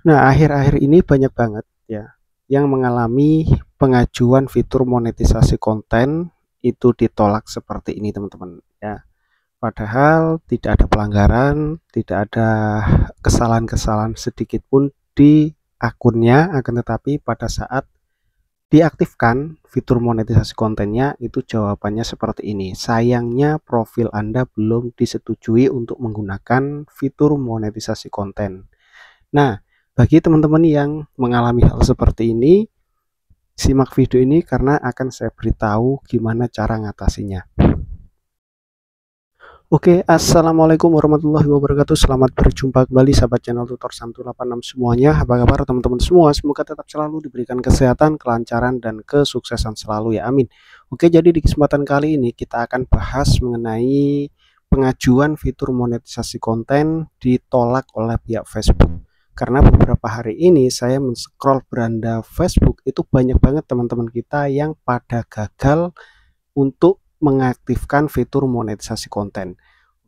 Nah, akhir-akhir ini banyak banget ya yang mengalami pengajuan fitur monetisasi konten itu ditolak seperti ini, teman-teman ya. Padahal tidak ada pelanggaran, tidak ada kesalahan-kesalahan sedikit pun di akunnya, akan tetapi pada saat diaktifkan fitur monetisasi kontennya itu jawabannya seperti ini. Sayangnya profil Anda belum disetujui untuk menggunakan fitur monetisasi konten. Nah, bagi teman-teman yang mengalami hal seperti ini, simak video ini karena akan saya beritahu gimana cara ngatasinya. Oke, assalamualaikum warahmatullahi wabarakatuh. Selamat berjumpa kembali sahabat channel tutor 186 semuanya. Apa kabar teman-teman semua? Semoga tetap selalu diberikan kesehatan, kelancaran, dan kesuksesan selalu ya, amin. Oke, jadi di kesempatan kali ini kita akan bahas mengenai pengajuan fitur monetisasi konten ditolak oleh pihak Facebook. Karena beberapa hari ini saya men-scroll beranda Facebook, itu banyak banget teman-teman kita yang pada gagal untuk mengaktifkan fitur monetisasi konten.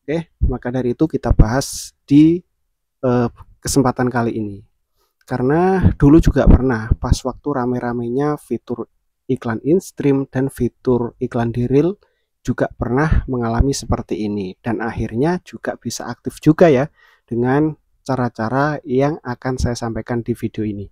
Oke, maka dari itu kita bahas di kesempatan kali ini. Karena dulu juga pernah pas waktu rame-ramenya fitur iklan in-stream dan fitur iklan di reel juga pernah mengalami seperti ini, dan akhirnya juga bisa aktif juga ya dengan cara-cara yang akan saya sampaikan di video ini.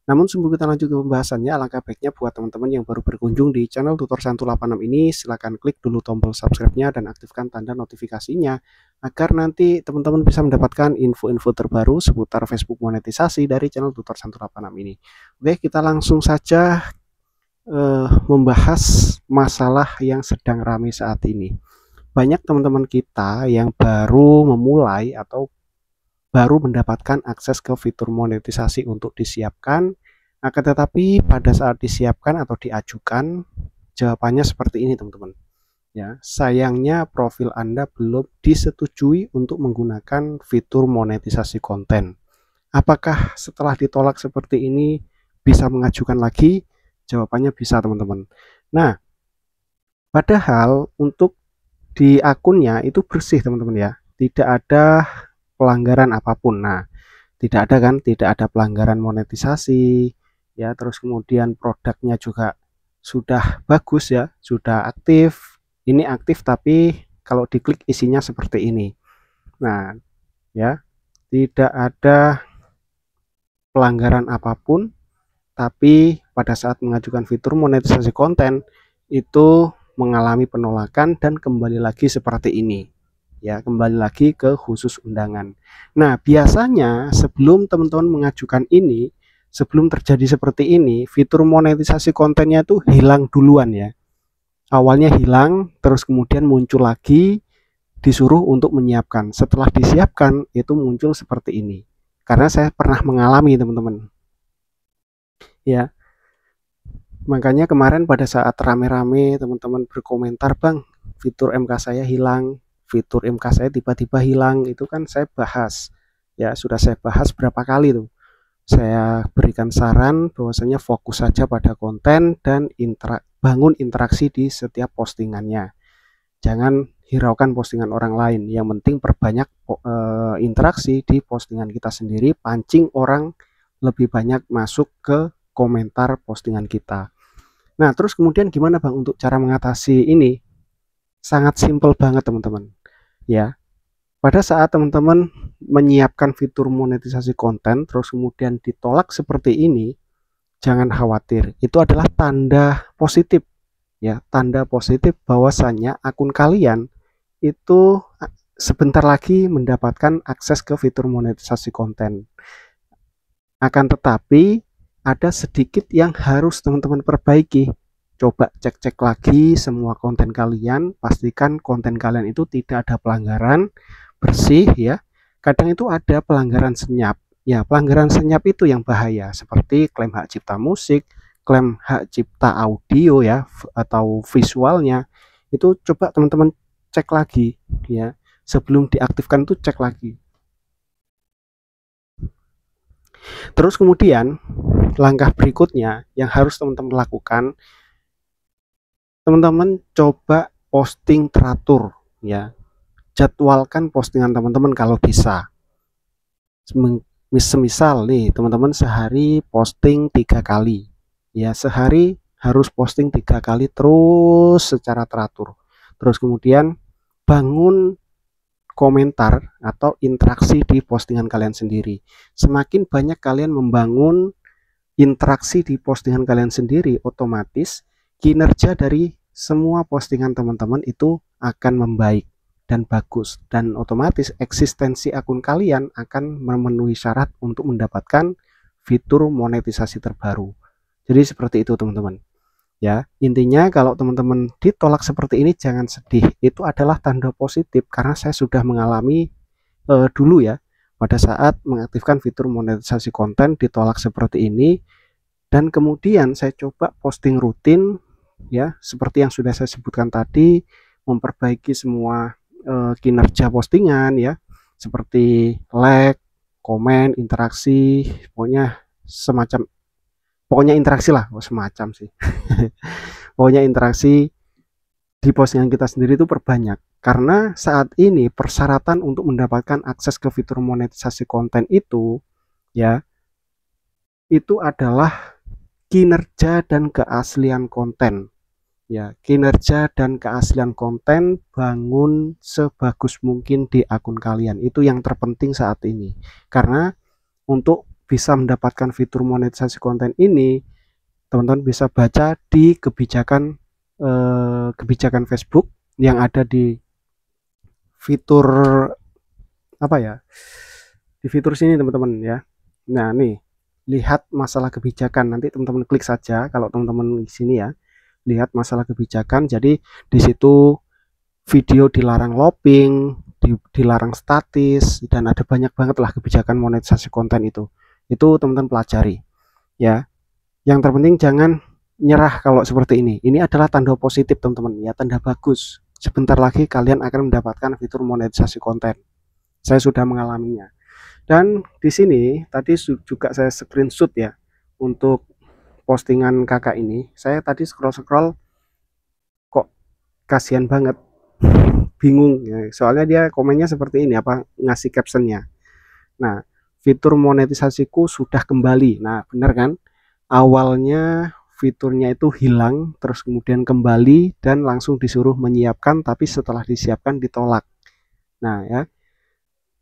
Namun sebelum kita lanjut ke pembahasannya, alangkah baiknya buat teman-teman yang baru berkunjung di channel Tutor 186 ini, silahkan klik dulu tombol subscribe-nya dan aktifkan tanda notifikasinya, agar nanti teman-teman bisa mendapatkan info-info terbaru seputar Facebook monetisasi dari channel Tutor 186 ini. Oke, kita langsung saja membahas masalah yang sedang ramai saat ini. Banyak teman-teman kita yang baru memulai atau baru mendapatkan akses ke fitur monetisasi untuk disiapkan, akan tetapi pada saat disiapkan atau diajukan, jawabannya seperti ini teman-teman. Ya, sayangnya profil Anda belum disetujui untuk menggunakan fitur monetisasi konten. Apakah setelah ditolak seperti ini bisa mengajukan lagi? Jawabannya bisa teman-teman. Nah, padahal untuk di akunnya itu bersih teman-teman ya, tidak ada pelanggaran apapun. Nah, tidak ada kan, tidak ada pelanggaran monetisasi ya, terus kemudian produknya juga sudah bagus ya, sudah aktif. Ini aktif tapi kalau diklik isinya seperti ini. Nah, ya, tidak ada pelanggaran apapun, tapi pada saat mengajukan fitur monetisasi konten itu mengalami penolakan dan kembali lagi seperti ini. Ya, kembali lagi ke khusus undangan. Nah, biasanya sebelum teman-teman mengajukan ini, sebelum terjadi seperti ini, fitur monetisasi kontennya tuh hilang duluan ya. Awalnya hilang, terus kemudian muncul lagi, disuruh untuk menyiapkan. Setelah disiapkan, itu muncul seperti ini. Karena saya pernah mengalami, teman-teman. Ya, makanya kemarin pada saat rame-rame teman-teman berkomentar, "Bang, fitur MK saya hilang, fitur MK saya tiba-tiba hilang." Itu kan saya bahas. Ya, sudah saya bahas berapa kali tuh. Saya berikan saran bahwasanya fokus saja pada konten dan bangun interaksi di setiap postingannya. Jangan hiraukan postingan orang lain. Yang penting perbanyak interaksi di postingan kita sendiri, pancing orang lebih banyak masuk ke komentar postingan kita. Nah, terus kemudian gimana Bang untuk cara mengatasi ini? Sangat simpel banget teman-teman. Ya, pada saat teman-teman menyiapkan fitur monetisasi konten, terus kemudian ditolak seperti ini, jangan khawatir. Itu adalah tanda positif. Ya, tanda positif bahwasannya akun kalian itu sebentar lagi mendapatkan akses ke fitur monetisasi konten. Akan tetapi ada sedikit yang harus teman-teman perbaiki. Coba cek-cek lagi semua konten kalian, pastikan konten kalian itu tidak ada pelanggaran, bersih ya. Kadang itu ada pelanggaran senyap. Ya, pelanggaran senyap itu yang bahaya, seperti klaim hak cipta musik, klaim hak cipta audio ya, atau visualnya. Itu coba teman-teman cek lagi ya. Sebelum diaktifkan itu cek lagi. Terus kemudian langkah berikutnya yang harus teman-teman lakukan, teman-teman coba posting teratur ya. Jadwalkan postingan teman-teman kalau bisa. Semisal nih teman-teman sehari posting 3 kali, ya sehari harus posting 3 kali terus secara teratur. Terus kemudian bangun komentar atau interaksi di postingan kalian sendiri. Semakin banyak kalian membangun interaksi di postingan kalian sendiri, otomatis kinerja dari semua postingan teman-teman itu akan membaik dan bagus, dan otomatis eksistensi akun kalian akan memenuhi syarat untuk mendapatkan fitur monetisasi terbaru. Jadi seperti itu teman-teman. Ya, intinya kalau teman-teman ditolak seperti ini jangan sedih. Itu adalah tanda positif karena saya sudah mengalami dulu ya, pada saat mengaktifkan fitur monetisasi konten ditolak seperti ini, dan kemudian saya coba posting rutin ya, seperti yang sudah saya sebutkan tadi, memperbaiki semua kinerja postingan ya, seperti like, komen, interaksi, pokoknya interaksi lah, semacam sih. Pokoknya interaksi di postingan kita sendiri itu perbanyak, karena saat ini persyaratan untuk mendapatkan akses ke fitur monetisasi konten itu ya, itu adalah kinerja dan keaslian konten. Ya, kinerja dan keaslian konten bangun sebagus mungkin di akun kalian. Itu yang terpenting saat ini. Karena untuk bisa mendapatkan fitur monetisasi konten ini, teman-teman bisa baca di kebijakan Facebook yang ada di fitur apa ya? Di fitur sini teman-teman ya. Nah, nih, lihat masalah kebijakan. Nanti teman-teman klik saja kalau teman-teman di sini ya. Lihat masalah kebijakan. Jadi di situ video dilarang looping, dilarang statis, dan ada banyak banget lah kebijakan monetisasi konten itu. Itu teman-teman pelajari ya. Yang terpenting jangan nyerah kalau seperti ini. Ini adalah tanda positif teman-teman ya, tanda bagus. Sebentar lagi kalian akan mendapatkan fitur monetisasi konten. Saya sudah mengalaminya. Dan di sini tadi juga saya screenshot ya untuk postingan kakak ini. Saya tadi scroll-scroll kok kasihan banget, bingung ya. Soalnya dia komennya seperti ini, apa ngasih captionnya. Nah, fitur monetisasiku sudah kembali. Nah, benar kan? Awalnya fiturnya itu hilang, terus kemudian kembali dan langsung disuruh menyiapkan, tapi setelah disiapkan ditolak. Nah ya,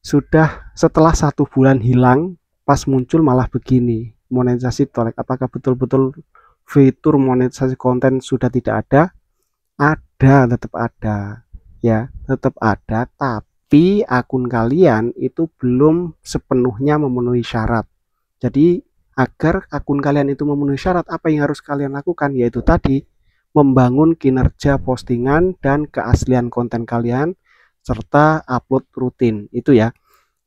sudah setelah 1 bulan hilang, pas muncul malah begini, monetisasi ditolak. Apakah betul-betul fitur monetisasi konten sudah tidak ada? Ada, tetap ada ya, tetap ada, tapi akun kalian itu belum sepenuhnya memenuhi syarat. Jadi agar akun kalian itu memenuhi syarat, apa yang harus kalian lakukan? Yaitu tadi, membangun kinerja postingan dan keaslian konten kalian serta upload rutin itu ya.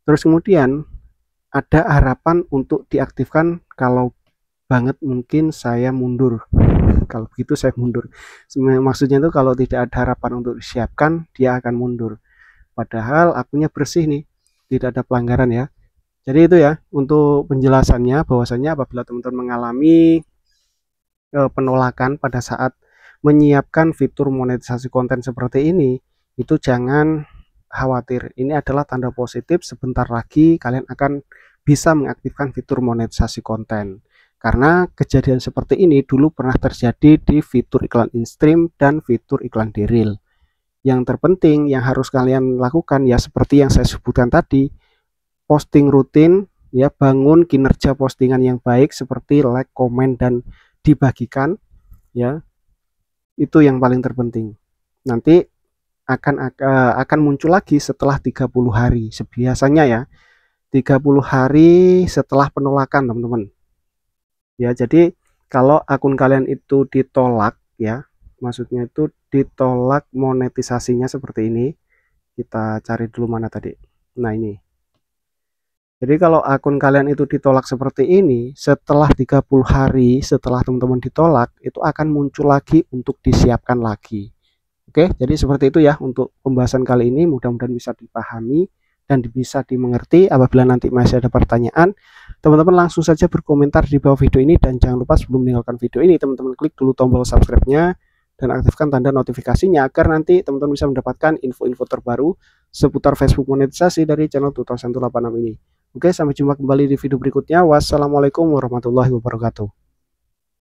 Terus kemudian ada harapan untuk diaktifkan, kalau banget mungkin saya mundur. Kalau begitu saya mundur. Maksudnya itu kalau tidak ada harapan untuk disiapkan, dia akan mundur. Padahal akunnya bersih nih, tidak ada pelanggaran ya. Jadi itu ya untuk penjelasannya, bahwasanya apabila teman-teman mengalami penolakan pada saat menyiapkan fitur monetisasi konten seperti ini, itu jangan khawatir. Ini adalah tanda positif, sebentar lagi kalian akan bisa mengaktifkan fitur monetisasi konten. Karena kejadian seperti ini dulu pernah terjadi di fitur iklan in-stream dan fitur iklan di reel. Yang terpenting yang harus kalian lakukan ya seperti yang saya sebutkan tadi, posting rutin ya, bangun kinerja postingan yang baik seperti like, komen, dan dibagikan ya. Itu yang paling terpenting. Nanti akan muncul lagi setelah 30 hari. Biasanya ya 30 hari setelah penolakan teman-teman. Ya, jadi kalau akun kalian itu ditolak ya, maksudnya itu ditolak monetisasinya seperti ini. Kita cari dulu mana tadi. Nah, ini. Jadi kalau akun kalian itu ditolak seperti ini, setelah 30 hari setelah teman-teman ditolak, itu akan muncul lagi untuk disiapkan lagi. Oke, jadi seperti itu ya untuk pembahasan kali ini. Mudah-mudahan bisa dipahami dan bisa dimengerti. Apabila nanti masih ada pertanyaan, teman-teman langsung saja berkomentar di bawah video ini. Dan jangan lupa sebelum meninggalkan video ini, teman-teman klik dulu tombol subscribe-nya dan aktifkan tanda notifikasinya agar nanti teman-teman bisa mendapatkan info-info terbaru seputar Facebook monetisasi dari channel 2086 ini. Oke, sampai jumpa kembali di video berikutnya. Wassalamualaikum warahmatullahi wabarakatuh.